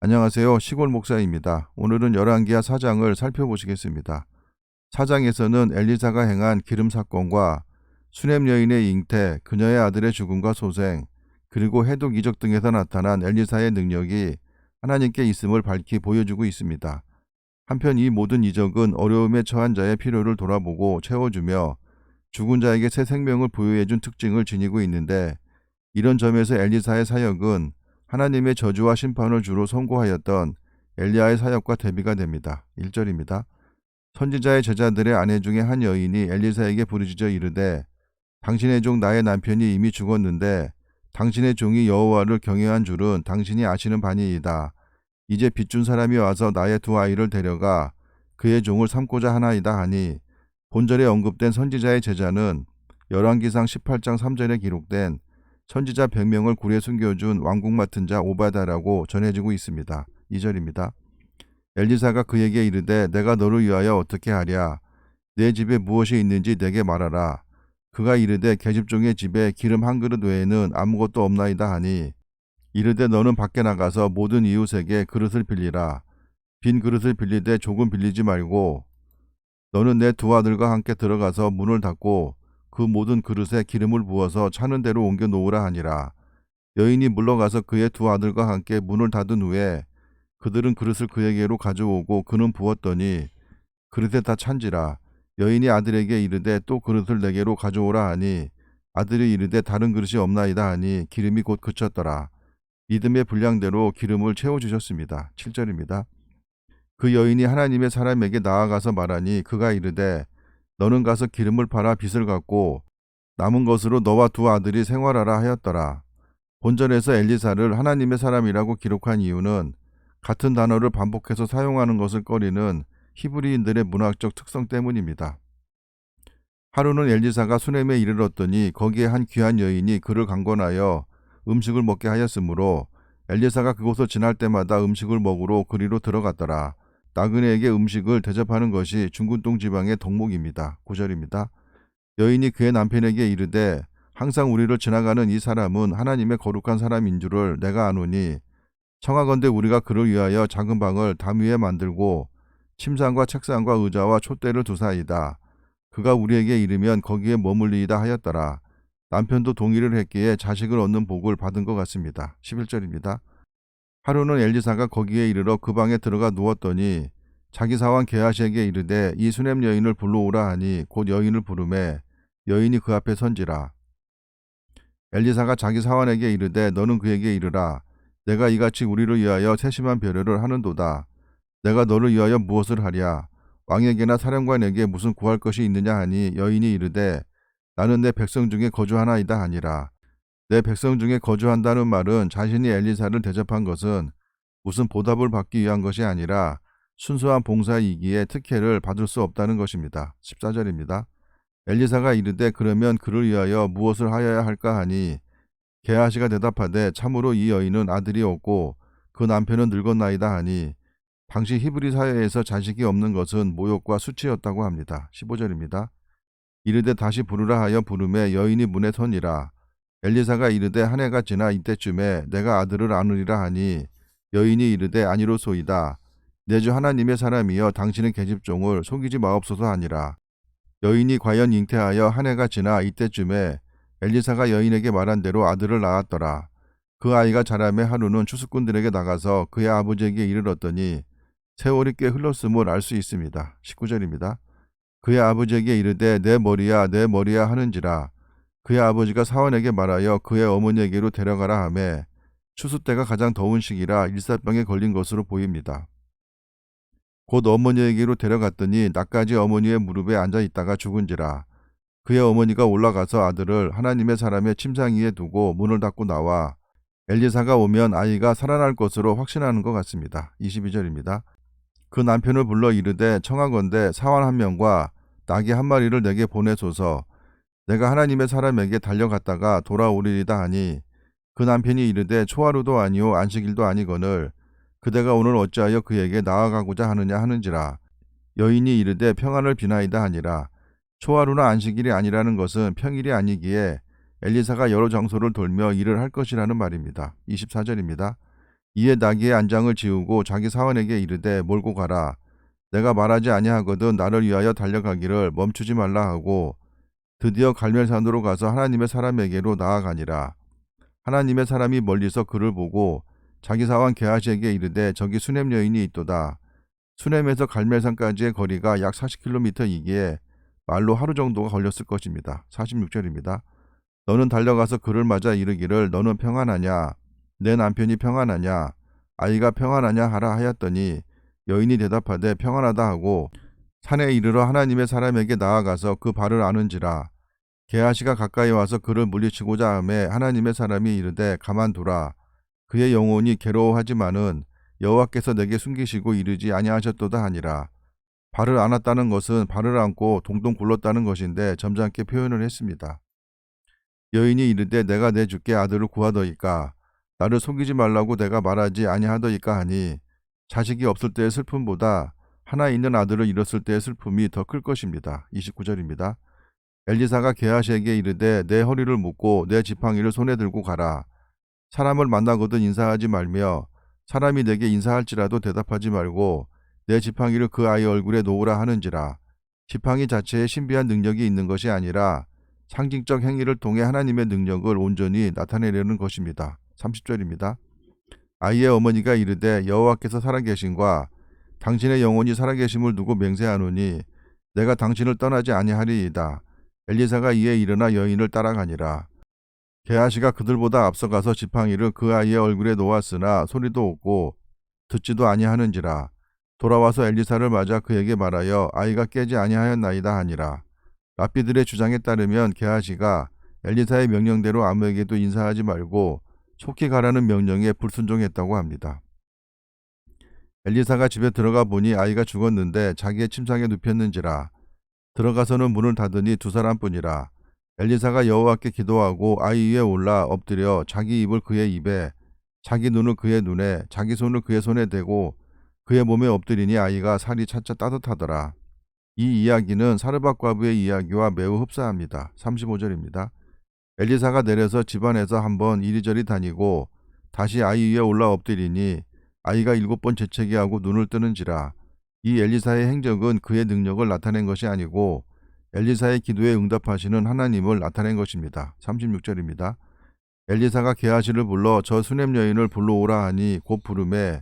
안녕하세요. 시골 목사입니다. 오늘은 열왕기하 4장을 살펴보시겠습니다. 4장에서는 엘리사가 행한 기름 사건과 수넴 여인의 잉태, 그녀의 아들의 죽음과 소생, 그리고 해독 이적 등에서 나타난 엘리사의 능력이 하나님께 있음을 밝히 보여주고 있습니다. 한편 이 모든 이적은 어려움에 처한 자의 필요를 돌아보고 채워주며 죽은 자에게 새 생명을 부여해준 특징을 지니고 있는데, 이런 점에서 엘리사의 사역은 하나님의 저주와 심판을 주로 선고하였던 엘리야의 사역과 대비가 됩니다. 1절입니다. 선지자의 제자들의 아내 중에 한 여인이 엘리사에게 부르짖어 이르되, 당신의 종 나의 남편이 이미 죽었는데 당신의 종이 여호와를 경외한 줄은 당신이 아시는 바니이다. 이제 빚준 사람이 와서 나의 두 아이를 데려가 그의 종을 삼고자 하나이다 하니, 본절에 언급된 선지자의 제자는 열왕기상 18장 3절에 기록된 선지자 100명을 굴에 숨겨준 왕궁 맡은 자 오바다라고 전해지고 있습니다. 2절입니다. 엘리사가 그에게 이르되, 내가 너를 위하여 어떻게 하랴? 내 집에 무엇이 있는지 내게 말하라. 그가 이르되, 계집종의 집에 기름 한 그릇 외에는 아무것도 없나이다 하니, 이르되 너는 밖에 나가서 모든 이웃에게 그릇을 빌리라. 빈 그릇을 빌리되 조금 빌리지 말고 너는 내 두 아들과 함께 들어가서 문을 닫고 그 모든 그릇에 기름을 부어서 차는 대로 옮겨 놓으라 하니라. 여인이 물러가서 그의 두 아들과 함께 문을 닫은 후에 그들은 그릇을 그에게로 가져오고 그는 부었더니 그릇에 다 찬지라. 여인이 아들에게 이르되 또 그릇을 내게로 가져오라 하니, 아들이 이르되 다른 그릇이 없나이다 하니 기름이 곧 그쳤더라. 믿음의 분량대로 기름을 채워주셨습니다. 7절입니다. 그 여인이 하나님의 사람에게 나아가서 말하니, 그가 이르되 너는 가서 기름을 팔아 빚을 갚고 남은 것으로 너와 두 아들이 생활하라 하였더라. 본절에서 엘리사를 하나님의 사람이라고 기록한 이유는 같은 단어를 반복해서 사용하는 것을 꺼리는 히브리인들의 문학적 특성 때문입니다. 하루는 엘리사가 수넴에 이르렀더니 거기에 한 귀한 여인이 그를 강권하여 음식을 먹게 하였으므로 엘리사가 그곳을 지날 때마다 음식을 먹으러 그리로 들어갔더라. 나그네에게 음식을 대접하는 것이 중근동 지방의 덕목입니다. 9절입니다. 여인이 그의 남편에게 이르되, 항상 우리를 지나가는 이 사람은 하나님의 거룩한 사람인 줄을 내가 아노니, 청하건대 우리가 그를 위하여 작은 방을 담 위에 만들고 침상과 책상과 의자와 촛대를 두사이다. 그가 우리에게 이르면 거기에 머물리이다 하였더라. 남편도 동의를 했기에 자식을 얻는 복을 받은 것 같습니다. 11절입니다. 하루는 엘리사가 거기에 이르러 그 방에 들어가 누웠더니 자기 사환 게하시에게 이르되, 이 수넴 여인을 불러오라 하니 곧 여인을 부르매 여인이 그 앞에 선지라. 엘리사가 자기 사환에게 이르되, 너는 그에게 이르라. 내가 이같이 우리를 위하여 세심한 배려를 하는도다. 내가 너를 위하여 무엇을 하랴? 왕에게나 사령관에게 무슨 구할 것이 있느냐 하니, 여인이 이르되, 나는 내 백성 중에 거주하나이다 하니라. 내 백성 중에 거주한다는 말은 자신이 엘리사를 대접한 것은 무슨 보답을 받기 위한 것이 아니라 순수한 봉사이기에 특혜를 받을 수 없다는 것입니다. 14절입니다. 엘리사가 이르되, 그러면 그를 위하여 무엇을 하여야 할까 하니, 게하시가 대답하되, 참으로 이 여인은 아들이 없고 그 남편은 늙었나이다 하니, 당시 히브리 사회에서 자식이 없는 것은 모욕과 수치였다고 합니다. 15절입니다. 이르되 다시 부르라 하여 부르매 여인이 문에 서니라. 엘리사가 이르되, 한 해가 지나 이때쯤에 내가 아들을 안으리라 하니, 여인이 이르되, 아니로소이다. 내 주 하나님의 사람이여 당신의 계집종을 속이지 마옵소서 하니라. 여인이 과연 잉태하여 한 해가 지나 이때쯤에 엘리사가 여인에게 말한 대로 아들을 낳았더라. 그 아이가 자라매 하루는 추수꾼들에게 나가서 그의 아버지에게 이르렀더니 세월이 꽤 흘렀음을 알 수 있습니다. 19절입니다. 그의 아버지에게 이르되, 내 머리야 내 머리야 하는지라. 그의 아버지가 사환에게 말하여 그의 어머니에게로 데려가라 하매, 추수 때가 가장 더운 시기라 일사병에 걸린 것으로 보입니다. 곧 어머니에게로 데려갔더니 낮까지 어머니의 무릎에 앉아 있다가 죽은지라. 그의 어머니가 올라가서 아들을 하나님의 사람의 침상 위에 두고 문을 닫고 나와 엘리사가 오면 아이가 살아날 것으로 확신하는 것 같습니다. 22절입니다. 그 남편을 불러 이르되, 청하건대 사환 한 명과 나귀 한 마리를 내게 보내소서. 내가 하나님의 사람에게 달려갔다가 돌아오리이다 하니, 그 남편이 이르되, 초하루도 아니요 안식일도 아니거늘 그대가 오늘 어찌하여 그에게 나아가고자 하느냐 하는지라. 여인이 이르되, 평안을 비나이다 하니라. 초하루나 안식일이 아니라는 것은 평일이 아니기에 엘리사가 여러 장소를 돌며 일을 할 것이라는 말입니다. 24절입니다. 이에 나귀의 안장을 지우고 자기 사환에게 이르되 몰고 가라. 내가 말하지 아니하거든 나를 위하여 달려가기를 멈추지 말라 하고 드디어 갈멜산으로 가서 하나님의 사람에게로 나아가니라. 하나님의 사람이 멀리서 그를 보고 자기 사환 게하시에게 이르되 저기 수냄 여인이 있도다. 수냄에서 갈멜산까지의 거리가 약 40km이기에 말로 하루 정도가 걸렸을 것입니다. 46절입니다. 너는 달려가서 그를 맞아 이르기를 너는 평안하냐? 내 남편이 평안하냐? 아이가 평안하냐 하라 하였더니 여인이 대답하되 평안하다 하고 산에 이르러 하나님의 사람에게 나아가서 그 발을 아는지라. 게하시가 가까이 와서 그를 물리치고자 하매 하나님의 사람이 이르되 가만두라. 그의 영혼이 괴로워하지만은 여호와께서 내게 숨기시고 이르지 아니하셨도다 하니라. 발을 안았다는 것은 발을 안고 동동 굴렀다는 것인데 점잖게 표현을 했습니다. 여인이 이르되 내가 내 주께 아들을 구하더이까 나를 속이지 말라고 내가 말하지 아니하더이까 하니 자식이 없을 때의 슬픔보다 하나 있는 아들을 잃었을 때의 슬픔이 더 클 것입니다. 29절입니다. 엘리사가 게하시에게 이르되 내 허리를 묶고 내 지팡이를 손에 들고 가라. 사람을 만나거든 인사하지 말며 사람이 내게 인사할지라도 대답하지 말고 내 지팡이를 그 아이 얼굴에 놓으라 하는지라. 지팡이 자체에 신비한 능력이 있는 것이 아니라 상징적 행위를 통해 하나님의 능력을 온전히 나타내려는 것입니다. 30절입니다. 아이의 어머니가 이르되 여호와께서 살아계신과 당신의 영혼이 살아계심을 두고 맹세하노니 내가 당신을 떠나지 아니하리이다. 엘리사가 이에 일어나 여인을 따라가니라. 게하시가 그들보다 앞서가서 지팡이를 그 아이의 얼굴에 놓았으나 소리도 없고 듣지도 아니하는지라. 돌아와서 엘리사를 맞아 그에게 말하여 아이가 깨지 아니하였나이다 하니라. 랍비들의 주장에 따르면 게하시가 엘리사의 명령대로 아무에게도 인사하지 말고 속히 가라는 명령에 불순종했다고 합니다. 엘리사가 집에 들어가 보니 아이가 죽었는데 자기의 침상에 눕혔는지라. 들어가서는 문을 닫으니 두 사람뿐이라. 엘리사가 여호와께 기도하고 아이 위에 올라 엎드려 자기 입을 그의 입에 자기 눈을 그의 눈에 자기 손을 그의 손에 대고 그의 몸에 엎드리니 아이가 살이 차차 따뜻하더라. 이 이야기는 사르밧 과부의 이야기와 매우 흡사합니다. 35절입니다. 엘리사가 내려서 집안에서 한번 이리저리 다니고 다시 아이 위에 올라 엎드리니 아이가 7번 재채기하고 눈을 뜨는지라. 이 엘리사의 행적은 그의 능력을 나타낸 것이 아니고 엘리사의 기도에 응답하시는 하나님을 나타낸 것입니다. 36절입니다. 엘리사가 게하시를 불러 저 수냄 여인을 불러오라 하니 곧 부르매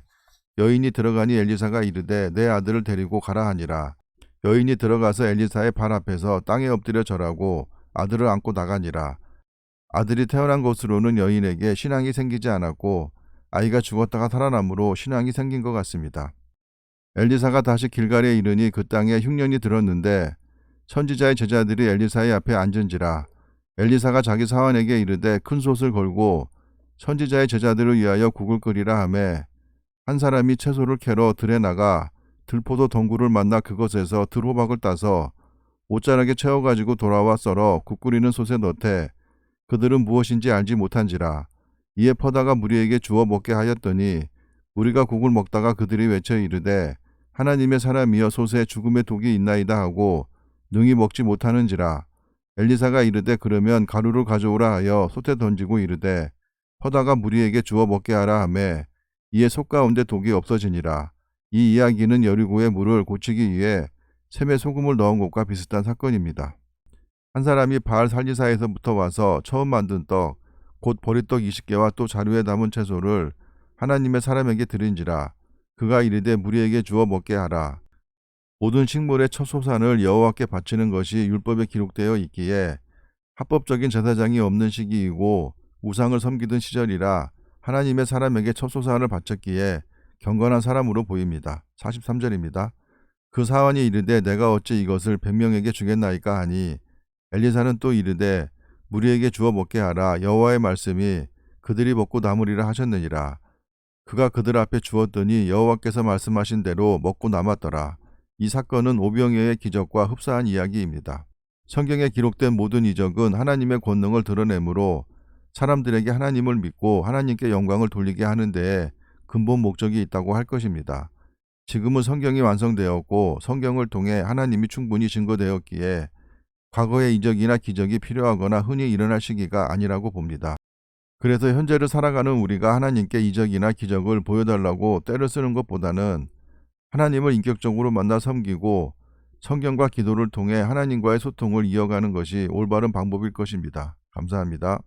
여인이 들어가니 엘리사가 이르되 내 아들을 데리고 가라 하니라. 여인이 들어가서 엘리사의 발 앞에서 땅에 엎드려 절하고 아들을 안고 나가니라. 아들이 태어난 것으로는 여인에게 신앙이 생기지 않았고 아이가 죽었다가 살아남으로 신앙이 생긴 것 같습니다. 엘리사가 다시 길갈에 이르니 그 땅에 흉년이 들었는데 선지자의 제자들이 엘리사의 앞에 앉은지라. 엘리사가 자기 사환에게 이르되 큰 솥을 걸고 선지자의 제자들을 위하여 국을 끓이라 하매 한 사람이 채소를 캐러 들에 나가 들포도 덩굴을 만나 그것에서 들호박을 따서 옷자락에 채워가지고 돌아와 썰어 국 끓이는 솥에 넣되 그들은 무엇인지 알지 못한지라. 이에 퍼다가 무리에게 주어 먹게 하였더니 무리가 국을 먹다가 그들이 외쳐 이르되 하나님의 사람이여 솥에 죽음의 독이 있나이다 하고 능히 먹지 못하는지라. 엘리사가 이르되 그러면 가루를 가져오라 하여 솥에 던지고 이르되 퍼다가 무리에게 주어 먹게 하라 하매 이에 솥 가운데 독이 없어지니라. 이 이야기는 여리고의 물을 고치기 위해 샘에 소금을 넣은 것과 비슷한 사건입니다. 한 사람이 바알 살리사에서부터 와서 처음 만든 떡, 곧 보리떡 20개와 또 자루에 담은 채소를 하나님의 사람에게 드린지라. 그가 이르되 무리에게 주어 먹게 하라. 모든 식물의 첫 소산을 여호와께 바치는 것이 율법에 기록되어 있기에 합법적인 제사장이 없는 시기이고 우상을 섬기던 시절이라 하나님의 사람에게 첫 소산을 바쳤기에 경건한 사람으로 보입니다. 43절입니다. 그 사환이 이르되 내가 어찌 이것을 100명에게 주겠나이까 하니 엘리사는 또 이르되 무리에게 주어 먹게 하라. 여호와의 말씀이 그들이 먹고 남으리라 하셨느니라. 그가 그들 앞에 주었더니 여호와께서 말씀하신 대로 먹고 남았더라. 이 사건은 오병이어의 기적과 흡사한 이야기입니다. 성경에 기록된 모든 이적은 하나님의 권능을 드러내므로 사람들에게 하나님을 믿고 하나님께 영광을 돌리게 하는 데에 근본 목적이 있다고 할 것입니다. 지금은 성경이 완성되었고 성경을 통해 하나님이 충분히 증거되었기에 과거의 이적이나 기적이 필요하거나 흔히 일어날 시기가 아니라고 봅니다. 그래서 현재를 살아가는 우리가 하나님께 이적이나 기적을 보여달라고 때를 쓰는 것보다는 하나님을 인격적으로 만나 섬기고 성경과 기도를 통해 하나님과의 소통을 이어가는 것이 올바른 방법일 것입니다. 감사합니다.